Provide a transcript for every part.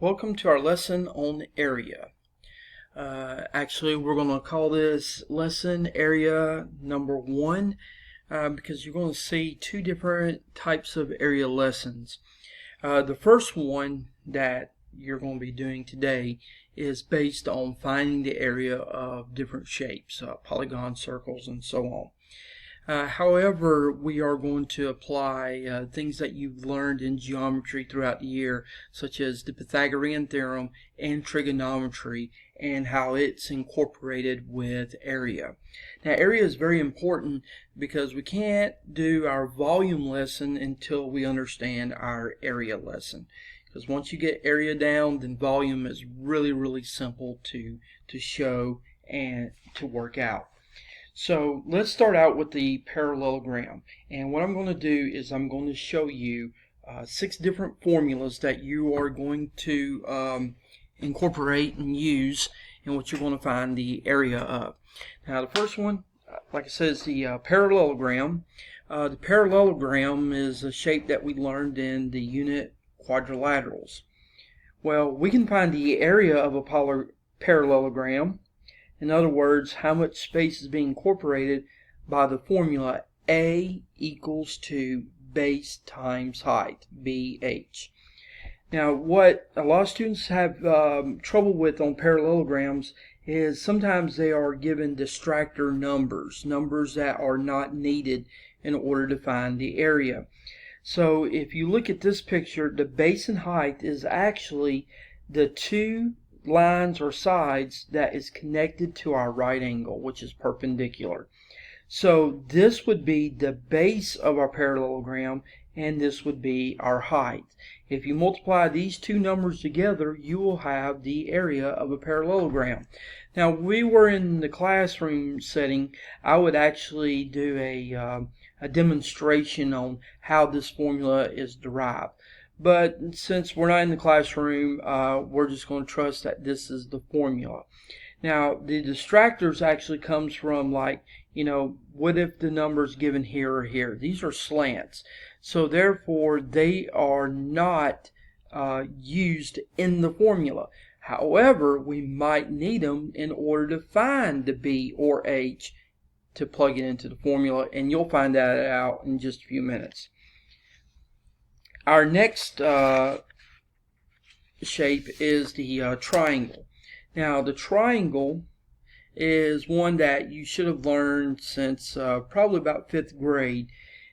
Welcome to our lesson on area. Actually, we're going to call this lesson area number 1 because you're going to see two different types of area lessons. The first one that you're going to be doing today is based on finding the area of different shapes, polygons, circles, and so on. However, we are going to apply things that you've learned in geometry throughout the year, such as the Pythagorean theorem and trigonometry, and how it's incorporated with area. Now, area is very important because we can't do our volume lesson until we understand our area lesson. Because once you get area down, then volume is really simple to show and to work out. So let's start out with the parallelogram, and what I'm going to do is I'm going to show you 6 different formulas that you are going to incorporate and use in what you're going to find the area of. Now the first one, like I said, is the parallelogram. The parallelogram is a shape that we learned in the unit quadrilaterals. Well, we can find the area of a parallelogram. In other words, how much space is being incorporated by the formula A equals to base times height, BH. Now, what a lot of students have trouble with on parallelograms is sometimes they are given distractor numbers, numbers that are not needed in order to find the area. So if you look at this picture, the base and height is actually the two lines or sides that is connected to our right angle, which is perpendicular. So this would be the base of our parallelogram, and this would be our height. If you multiply these two numbers together, you will have the area of a parallelogram. Now, we were in the classroom setting. I would actually do a demonstration on how this formula is derived. But since we're not in the classroom, we're just going to trust that this is the formula. Now, the distractors actually comes from, like, what if the numbers given here or here? These are slants. So therefore, they are not used in the formula. However, we might need them in order to find the B or H to plug it into the formula, and you'll find that out in just a few minutes. Our next shape is the triangle. Now, the triangle is one that you should have learned since probably about 5th grade,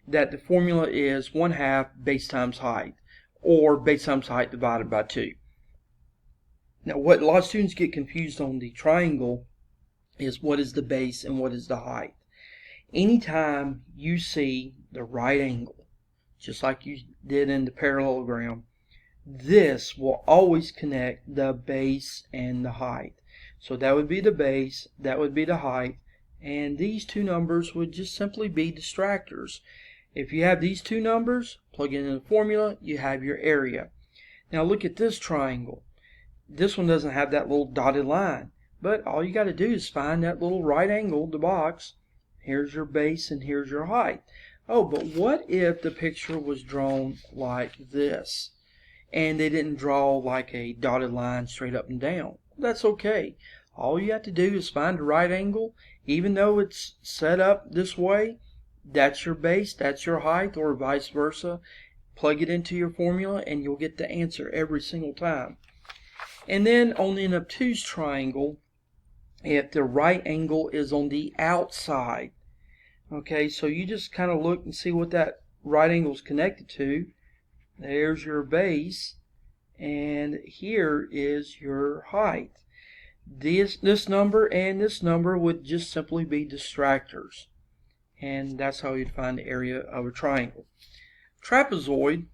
that the formula is 1/2 base times height, or base times height divided by 2. Now, what a lot of students get confused on the triangle is what is the base and what is the height. Anytime you see the right angle, just like you did in the parallelogram, this will always connect the base and the height. So that would be the base, that would be the height, and these two numbers would just simply be distractors. If you have these two numbers, plug it in the formula, you have your area. Now look at this triangle. This one doesn't have that little dotted line, but all you got to do is find that little right angle, the box. Here's your base and here's your height. Oh, but what if the picture was drawn like this, and they didn't draw like a dotted line straight up and down? That's okay. All you have to do is find the right angle. Even though it's set up this way, that's your base, that's your height, or vice versa. Plug it into your formula and you'll get the answer every single time. And then on an obtuse triangle, if the right angle is on the outside, okay, so you just kind of look and see what that right angle is connected to. There's your base, and here is your height. This number and this number would just simply be distractors, and that's how you'd find the area of a triangle. Trapezoid,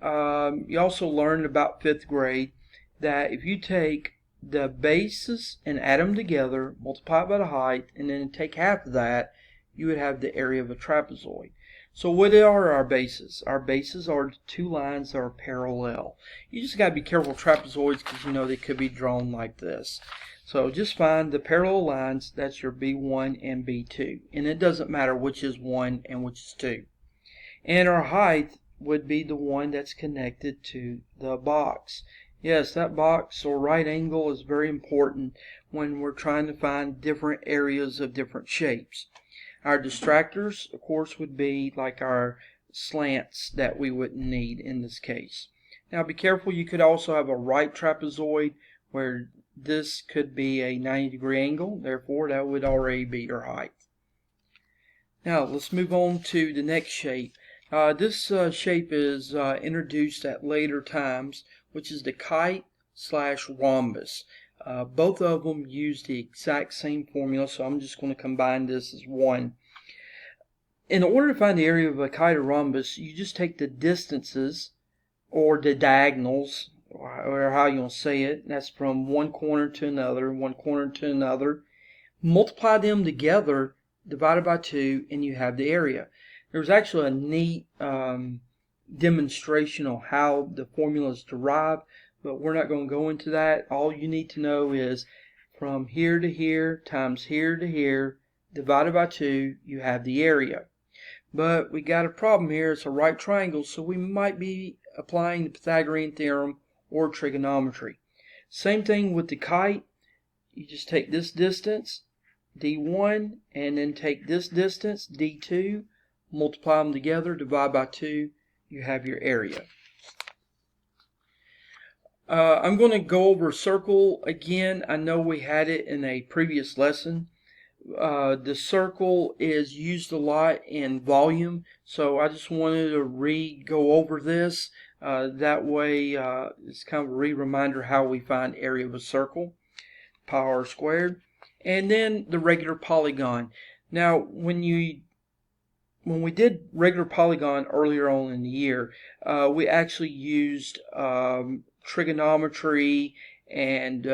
you also learned about 5th grade that if you take the bases and add them together, multiply it by the height, and then take half of that, you would have the area of a trapezoid. So what are our bases? Our bases are the two lines that are parallel. You just got to be careful with trapezoids because they could be drawn like this. So just find the parallel lines, that's your B1 and B2. And it doesn't matter which is 1 and which is 2. And our height, would be the one that's connected to the box. Yes, that box or right angle is very important when we're trying to find different areas of different shapes. Our distractors, of course, would be like our slants that we wouldn't need in this case. Now be careful, you could also have a right trapezoid where this could be a 90-degree angle, therefore that would already be your height. Now let's move on to the next shape. This shape is introduced at later times, which is the kite/rhombus. Both of them use the exact same formula, so I'm just going to combine this as one. In order to find the area of a kite or rhombus, you just take the distances or the diagonals, or how you want to say it. That's from one corner to another, one corner to another. Multiply them together, divided by 2, and you have the area. There's actually a neat demonstration on how the formula is derived, but we're not going to go into that. All you need to know is from here to here times here to here divided by 2, you have the area. But we got a problem here. It's a right triangle, so we might be applying the Pythagorean theorem or trigonometry. Same thing with the kite. You just take this distance, d1, and then take this distance, d2, multiply them together, divide by 2, you have your area. I'm going to go over a circle again. I know we had it in a previous lesson. The circle is used a lot in volume, so I just wanted to go over this. That way it's kind of a reminder how we find area of a circle, pi r squared. And then the regular polygon. Now when we did regular polygon earlier on in the year, we actually used trigonometry, and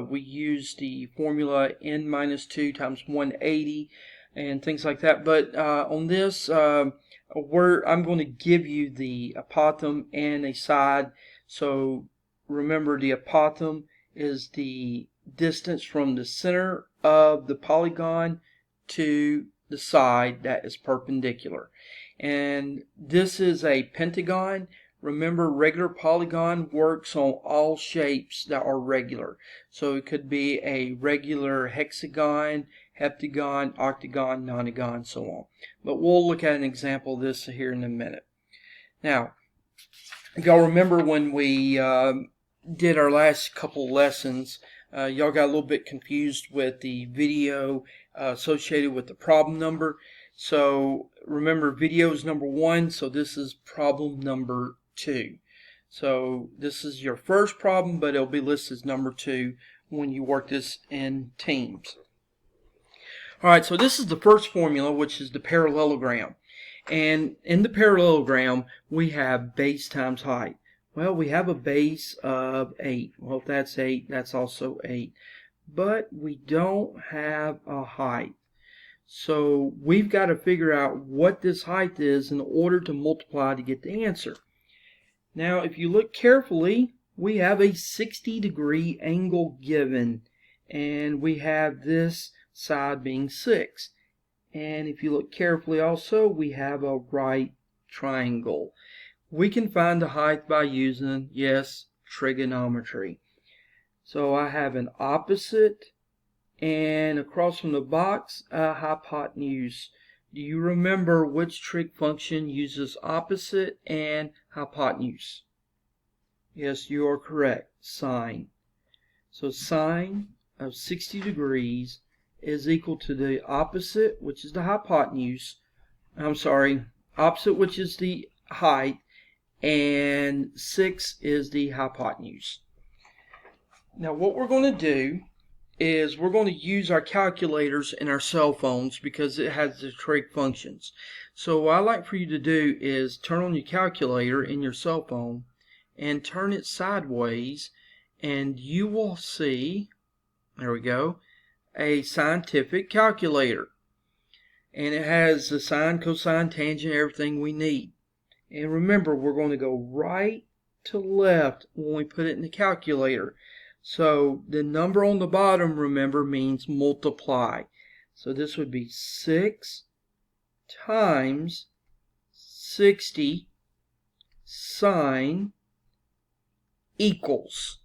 we used the formula n minus 2 times 180 and things like that. But on this, I'm going to give you the apothem and a side. So remember, the apothem is the distance from the center of the polygon to the side that is perpendicular. And this is a pentagon. Remember, regular polygon works on all shapes that are regular. So it could be a regular hexagon, heptagon, octagon, nonagon, so on. But we'll look at an example of this here in a minute. Now, y'all remember when we did our last couple lessons, y'all got a little bit confused with the video associated with the problem number. So remember, video is number 1, so this is problem number 2. So this is your first problem, but it'll be listed as number 2 when you work this in teams. Alright, so this is the first formula, which is the parallelogram. And in the parallelogram, we have base times height. Well, we have a base of 8. Well, if that's 8, that's also 8. But we don't have a height. So we've got to figure out what this height is in order to multiply to get the answer. Now, if you look carefully, we have a 60-degree angle given, and we have this side being 6. And if you look carefully also, we have a right triangle. We can find the height by using, yes, trigonometry. So I have an opposite, and across from the box, a hypotenuse. Do you remember which trig function uses opposite and hypotenuse? Yes, you are correct. Sine. So sine of 60 degrees is equal to the opposite, which is the hypotenuse. Opposite, which is the height, and 6 is the hypotenuse. Now what we're going to do is we're going to use our calculators in our cell phones because it has the trig functions. So what I'd like for you to do is turn on your calculator in your cell phone and turn it sideways, and you will see, there we go, a scientific calculator. And it has the sine, cosine, tangent, everything we need. And remember, we're going to go right to left when we put it in the calculator. So the number on the bottom, remember, means multiply. So this would be 6 times 60 sine equals.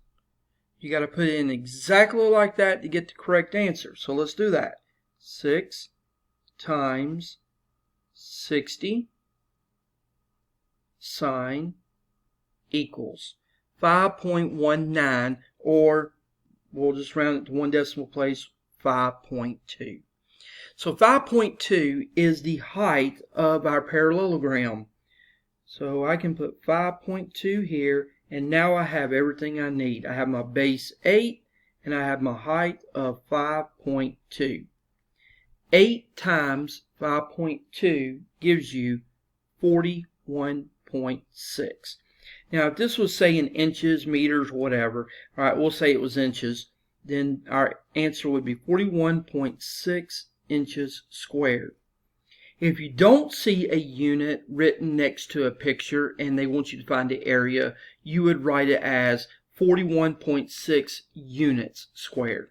You got to put it in exactly like that to get the correct answer. So let's do that. 6 times 60 sine equals 5.19, or we'll just round it to one decimal place, 5.2. So 5.2 is the height of our parallelogram. So I can put 5.2 here, and now I have everything I need. I have my base 8, and I have my height of 5.2. 8 times 5.2 gives you 41.6. Now, if this was, say, in inches, meters, whatever, all right, we'll say it was inches, then our answer would be 41.6 inches squared. If you don't see a unit written next to a picture and they want you to find the area, you would write it as 41.6 units squared.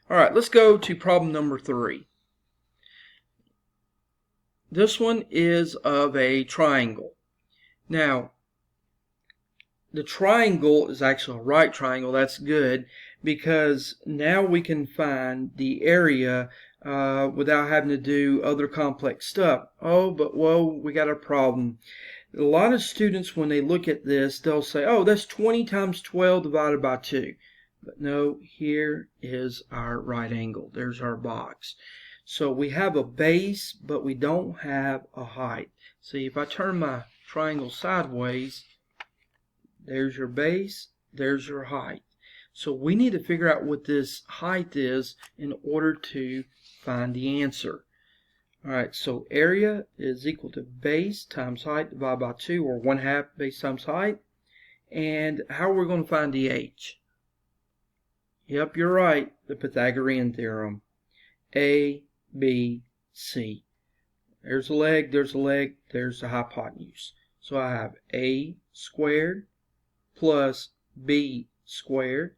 All right, let's go to problem number 3. This one is of a triangle. Now, the triangle is actually a right triangle. That's good, because now we can find the area without having to do other complex stuff. Oh, but whoa, we got a problem. A lot of students, when they look at this, they'll say, oh, that's 20 times 12 divided by 2. But no, here is our right angle. There's our box. So we have a base, but we don't have a height. See, if I turn my triangle sideways, there's your base, there's your height. So we need to figure out what this height is in order to find the answer. Alright, so area is equal to base times height divided by 2, or 1/2 base times height. And how are we going to find the h? Yep, you're right, the Pythagorean theorem. A, B, C. There's a leg, there's a leg, there's the hypotenuse. So I have A squared plus B squared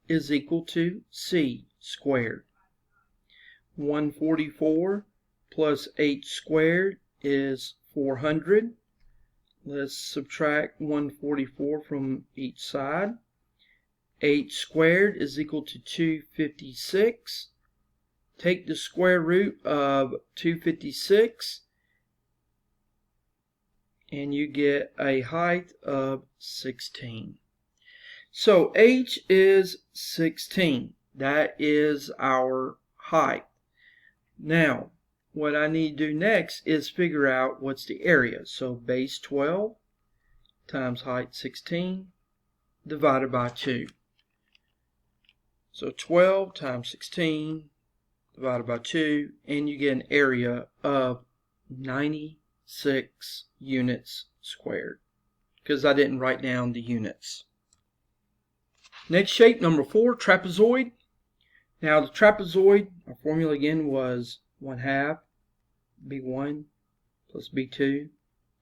is equal to C squared. 144 plus h squared is 400. Let's subtract 144 from each side. H squared is equal to 256. Take the square root of 256 and you get a height of 16. So h is 16. That is our height. Now, what I need to do next is figure out what's the area. So base 12 times height 16 divided by 2. So 12 times 16 divided by 2, and you get an area of 96 units squared, because I didn't write down the units. Next shape, number 4, trapezoid. Now the trapezoid, our formula again was 1/2 B1 plus B2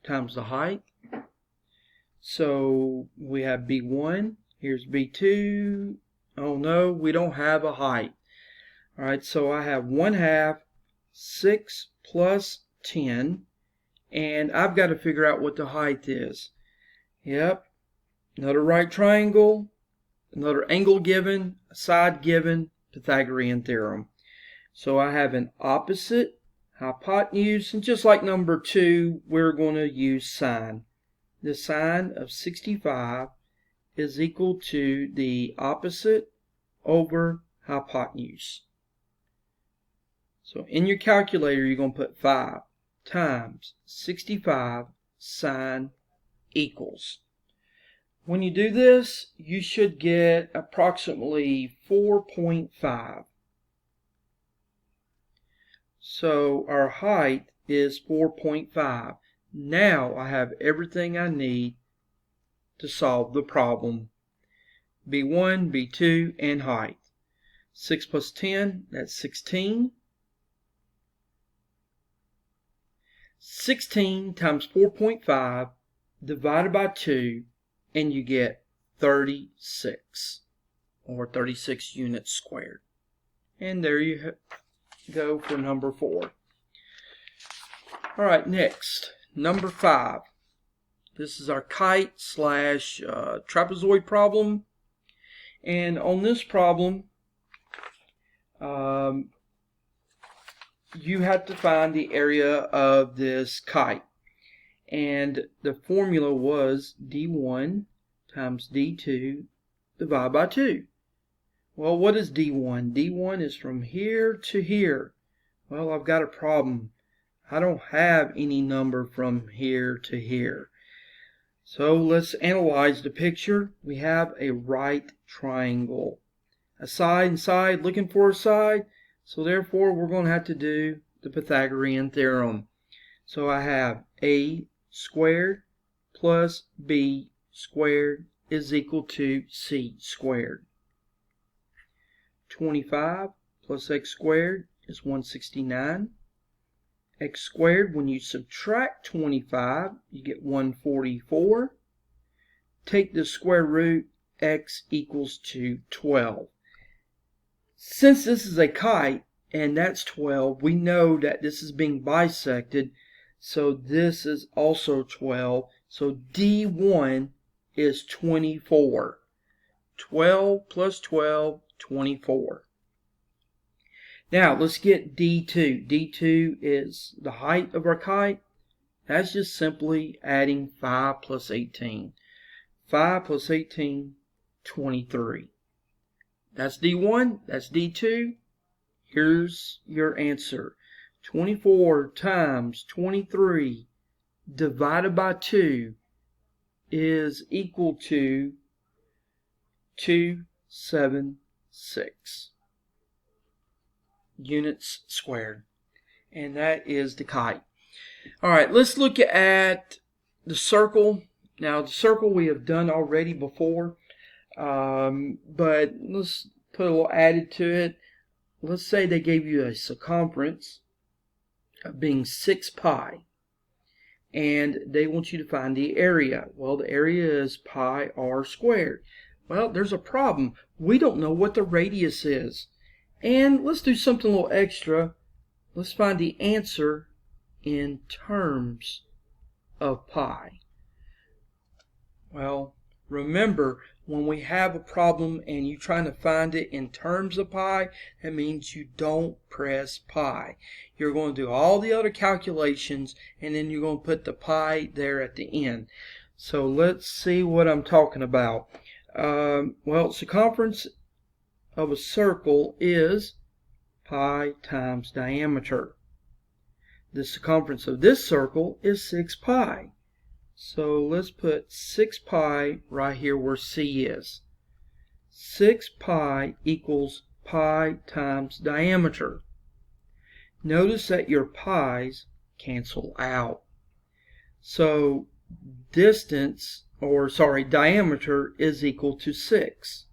times the height. So we have B1, here's B2. Oh no, we don't have a height. Alright, so I have 1/2 6 plus 10, and I've got to figure out what the height is. Yep, another right triangle, another angle given, a side given, Pythagorean theorem. So I have an opposite, hypotenuse, and just like number 2, we're going to use sine. The sine of 65 is equal to the opposite over hypotenuse. So in your calculator, you're going to put 5 times 65 sine equals. When you do this, you should get approximately 4.5. So our height is 4.5. Now I have everything I need to solve the problem. B1, B2, and height. 6 plus 10, that's 16. 16 times 4.5 divided by 2, and you get 36, or 36 units squared. And there you go for number 4. Alright, next, number 5. This is our kite slash trapezoid problem. And on this problem, you have to find the area of this kite. And the formula was D1 times D2 divided by 2. Well, what is D1? D1 is from here to here. Well, I've got a problem. I don't have any number from here to here. So let's analyze the picture. We have a right triangle. A side and side, looking for a side. So therefore, we're going to have to do the Pythagorean theorem. So I have A squared plus B squared is equal to C squared. 25 plus X squared is 169. X squared, when you subtract 25, you get 144. Take the square root, X equals to 12. Since this is a kite, and that's 12, we know that this is being bisected, so this is also 12. So D1 is 24. 12 plus 12, 24. Now let's get D2. D2 is the height of our kite. That's just simply adding 5 plus 18. 5 plus 18, 23. That's D1, that's D2. Here's your answer. 24 times 23 divided by 2 is equal to 276 units squared. And that is the kite. Alright, let's look at the circle. Now the circle we have done already before. But let's put a little added to it. Let's say they gave you a circumference of being 6 pi. And they want you to find the area. Well, the area is pi r squared. Well, there's a problem. We don't know what the radius is. And let's do something a little extra. Let's find the answer in terms of pi. Well, remember, when we have a problem and you're trying to find it in terms of pi, that means you don't press pi. You're going to do all the other calculations and then you're going to put the pi there at the end. So let's see what I'm talking about. Well, circumference of a circle is pi times diameter. The circumference of this circle is 6 pi. So let's put 6 pi right here where C is. 6 pi equals pi times diameter. Notice that your pi's cancel out. So diameter is equal to 6.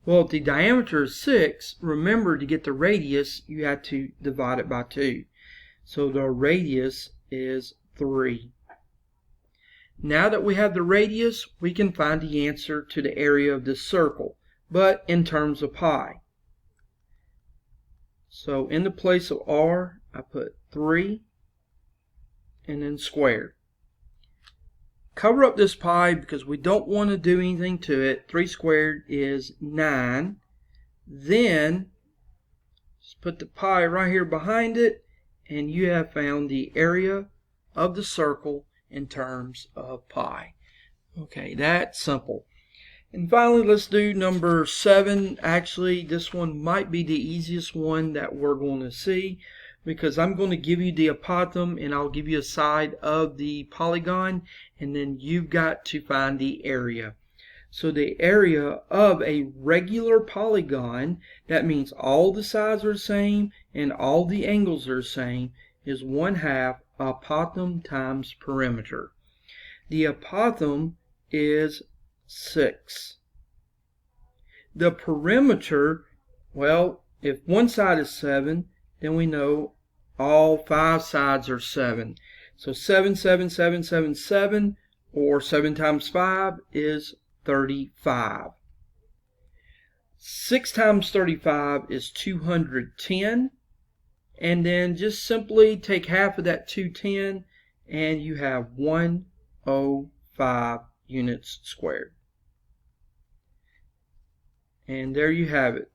Well, if the diameter is 6, remember to get the radius, you have to divide it by 2. So the radius is 3. Now that we have the radius, we can find the answer to the area of this circle, but in terms of pi. So in the place of r, I put 3 and then squared. Cover up this pi because we don't want to do anything to it. 3 squared is 9. Then just put the pi right here behind it, and you have found the area of the circle in terms of pi. Okay, that's simple. And finally, let's do number 7. Actually, this one might be the easiest one that we're going to see, because I'm going to give you the apothem and I'll give you a side of the polygon, and then you've got to find the area. So the area of a regular polygon, that means all the sides are the same and all the angles are the same, is 1/2 apothem times perimeter. The apothem is 6. The perimeter, well, if one side is 7, then we know all 5 sides are 7. So 7, 7, 7, 7, 7, or 7 times 5 is 35. 6 times 35 is 210. And then just simply take half of that 210 and you have 1 0.05 units squared. And there you have it.